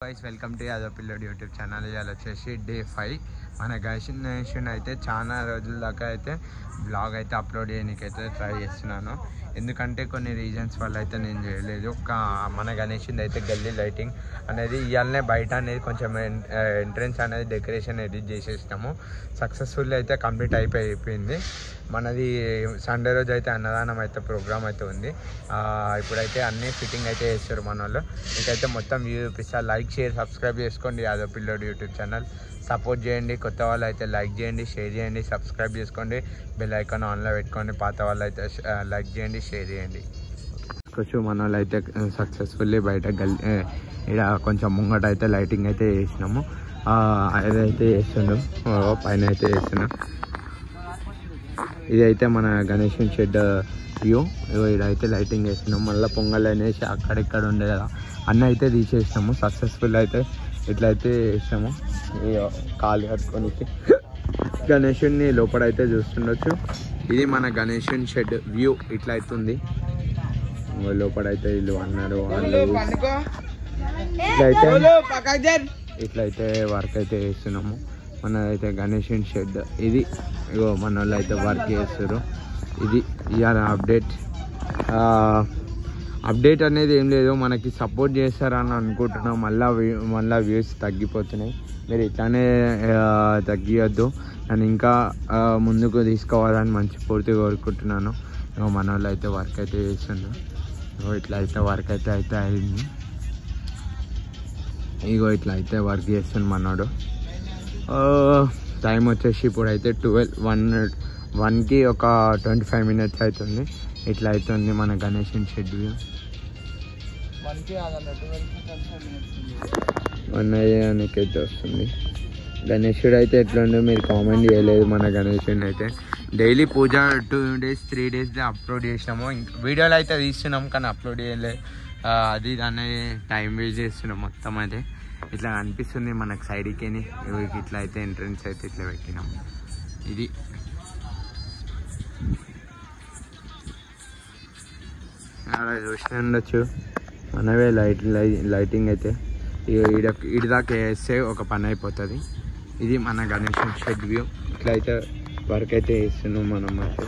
Guys welcome to Yadav పిల్లడు YouTube channel. ఇవాళ వచ్చేసి డే 5. మన గైషన్ అయితే చాలా రోజుల దాకా అయితే బ్లాగ్ అయితే అప్లోడ్ చేయడానికి అయితే ట్రై చేస్తున్నాను. ఎందుకంటే కొన్ని రీజన్స్ వల్ల అయితే నేను చేయలేదు. మన గణేష్ అయితే గల్లీ లైటింగ్ అనేది ఇవాళనే బయట అనేది కొంచెం ఎంట్రెన్స్ అనేది డెకరేషన్ ఎడిట్ చేసేసినాము. సక్సెస్ఫుల్ అయితే కంప్లీట్ అయిపోయింది. మనది సండే రోజు అయితే అన్నదానం అయితే ప్రోగ్రామ్ అయితే ఉంది. ఇప్పుడైతే అన్నీ ఫిట్టింగ్ అయితే చేస్తారు మన వాళ్ళు. మీకైతే మొత్తం వ్యూ చూపిస్తా. లైక్ షేర్ సబ్స్క్రైబ్ చేసుకోండి యాదవ్ పిల్లోడు యూట్యూబ్ ఛానల్. సపోర్ట్ చేయండి. కొత్త వాళ్ళు అయితే లైక్ చేయండి, షేర్ చేయండి, సబ్స్క్రైబ్ చేసుకోండి, బెల్ ఐకాన్ ఆన్లో పెట్టుకోండి. పాత వాళ్ళు అయితే లైక్ చేయండి, షేర్ చేయండి. కొంచెం మన వాళ్ళు అయితే సక్సెస్ఫుల్లీ బయట ఇక్కడ కొంచెం ముంగట అయితే లైటింగ్ అయితే చేసినాము. అదైతే చేస్తున్నాం, పైన అయితే చేస్తున్నాం. ఇదైతే మన గణేష్ షెడ్ వ్యూ. ఇదైతే లైటింగ్ వేసినాం. మళ్ళీ పొంగల్ అనేసి అక్కడిక్కడ ఉండే కదా అన్నీ అయితే తీసేసినాము. సక్సెస్ఫుల్ అయితే ఇట్లయితే వేసినాము. కాలు కట్టుకొని గణేషుని లోపలైతే చూస్తుండొచ్చు. ఇది మన గణేష్ షెడ్ వ్యూ. ఇట్లా అవుతుంది లోపలైతే. వీళ్ళు అన్నారు ఇట్లయితే వర్క్ అయితే చేస్తున్నాము. మనదైతే గణేష్ షెడ్ ఇది. ఇగో మన వాళ్ళు అయితే వర్క్ చేస్తారు. ఇది ఇవాళ అప్డేట్ అనేది ఏం లేదు. మనకి సపోర్ట్ చేస్తారని అనుకుంటున్నాం. మళ్ళీ వ్యూస్ తగ్గిపోతున్నాయి. మీరు ఇట్లానే తగ్గియొద్దు. నేను ఇంకా ముందుకు తీసుకోవాలని మంచి కోరుకుంటున్నాను. మన వాళ్ళు అయితే వర్క్ అయితే చేస్తున్నారు. ఇట్లా అయితే వర్క్ అయితే అయింది. ఇగో ఇట్లా అయితే వర్క్ చేస్తుంది మనోడు. టైం వచ్చేసి ఇప్పుడైతే 1కి ఒక 25 మినిట్స్ అవుతుంది. ఇట్లా అవుతుంది మన గణేష్ షెడ్ వ్యూ. 1 అయ్యానికైతే వస్తుంది. గణేశుడు అయితే ఎట్లుండో మీరు కామెంట్ చేయలేదు. మన గణేశుడిని అయితే డైలీ పూజ 2 days 3 days అప్లోడ్ చేసినాము. వీడియోలు అయితే తీస్తున్నాం కానీ అప్లోడ్ చేయలేదు. అది దాన్ని టైం వేస్ట్ చేస్తున్నాం మొత్తం. అదే ఇట్లా అనిపిస్తుంది మనకు సైడ్కి. ఇట్లా అయితే ఎంట్రన్స్ అయితే ఇట్లా పెట్టినాం. ఇది అలా చూసి ఉండొచ్చు. మనవే లైటింగ్ అయితే ఇడి దాకా వేస్తే ఒక పని అయిపోతుంది. ఇది మన గణేష్ షెడ్ వ్యూ. ఇట్లా అయితే వర్క్ అయితే వేస్తున్నాం మనం. అయితే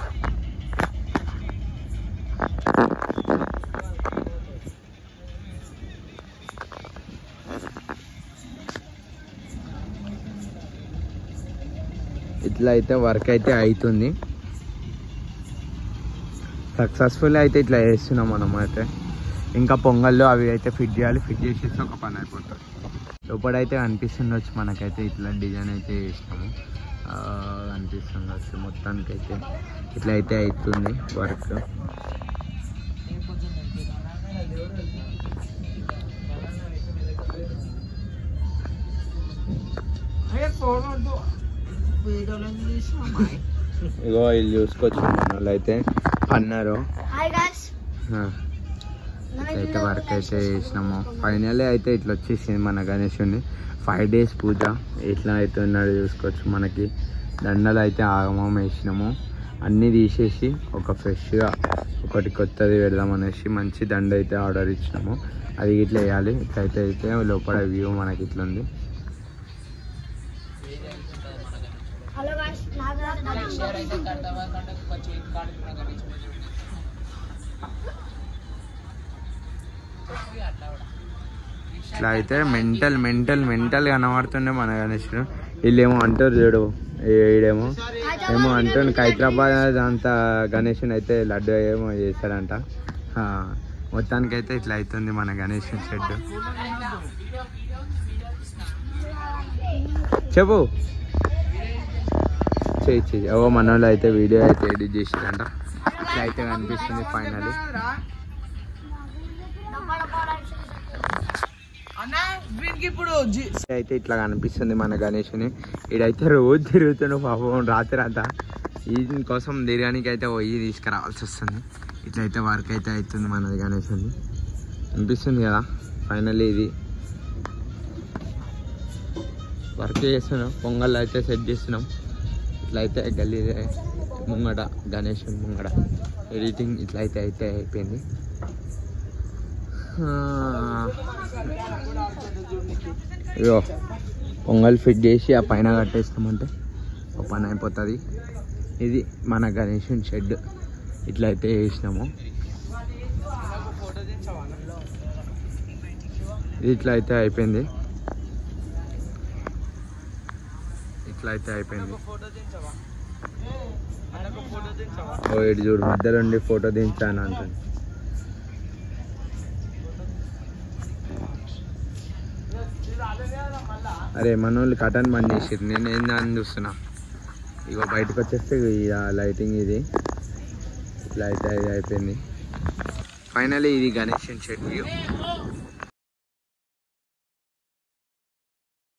ఇట్లా అయితే వర్క్ అయితే అవుతుంది. సక్సెస్ఫుల్ అయితే ఇట్లా చేస్తున్నాం మనం. అయితే ఇంకా పొంగల్లో అవి అయితే ఫిట్ చేయాలి. ఫిట్ చేసేస్తే ఒక పని అయిపోతుంది. లోపలైతే అనిపిస్తుండొచ్చు మనకైతే ఇట్లా డిజైన్ అయితే చేసినాము. అనిపిస్తుండొచ్చు మొత్తానికైతే ఇట్లా అయితే అవుతుంది వర్క్. ఇగో వీళ్ళు చూసుకోవచ్చు మన వాళ్ళు అయితే అన్నారు. అయితే వర్క్ అయితే చేసినాము. ఫైనల్లీ అయితే ఇట్లా వచ్చేసింది మన గణేశుని. 5 days పూజ ఎట్లా అయితే ఉన్నాడో చూసుకోవచ్చు. మనకి దండలు అయితే ఆగమం వేసినాము. అన్నీ తీసేసి ఒక ఫ్రెష్గా ఒకటి కొత్తది పెడదామనేసి మంచి దండ అయితే ఆర్డర్ ఇచ్చినాము. అది ఇట్లా వేయాలి. ఇట్లయితే అయితే లోపల వ్యూ మనకి ఇట్లా ఉంది. ఇట్లా అయితే మెంటల్ కనబడుతుండే మన గణేశుడు. వీళ్ళేమో అంటారు చూడు, ఈడేమో అంటుండే హైదరాబాద్ అంతా గణేశుని అయితే లడ్డు ఏమో చేశారంట. మొత్తానికైతే ఇట్లా అవుతుంది మన గణేష్ షెడ్. చెప్పు చేయి. మన వాళ్ళు అయితే వీడియో అయితే ఎడిట్ చేసిరంట. ఇట్లా అయితే కనిపిస్తుంది ఫైనల్లీ. అయితే ఇట్లా కనిపిస్తుంది మన గణేష్ని. ఈడైతే రోజు తిరుగుతుండు పాపం. రాత్రి అంతా ఈ కోసం బిర్యానీకి అయితే పోయి తీసుకురావాల్సి వస్తుంది. ఇట్లయితే వర్క్ అయితే అవుతుంది మనది గణేష్ని. అనిపిస్తుంది కదా ఫైనల్లీ. ఇది వర్క్ చేస్తున్నాం. పొంగల్ అయితే సెట్ చేస్తున్నాం. ఇట్లయితే గల్లీ ముంగట గణేష్ ముంగట ఎడిటింగ్ ఇట్లయితే అయిపోయింది. ఇగో పొంగల్ ఫిట్ చేసి ఆ పైన కట్టేస్తామంటే ఒక పని అయిపోతుంది. ఇది మన గణేషుని షెడ్ ఇట్లా అయితే వేసినాము. ఇది ఇట్లా అయితే అయిపోయింది. ఓ ఇటు చూడు మధ్యలో ఉండి ఫోటో దించాను అంటుంది. అరే మన వాళ్ళు కటన్ బంద్ చేసిర్రు, నేను ఏందని చూస్తున్నా. ఇగో బయటకు వచ్చేస్తే లైటింగ్ ఇది ఇట్లా అయితే అయిపోయింది. ఫైనలీ ఇది గణేష్ షెడ్ వ్యూ.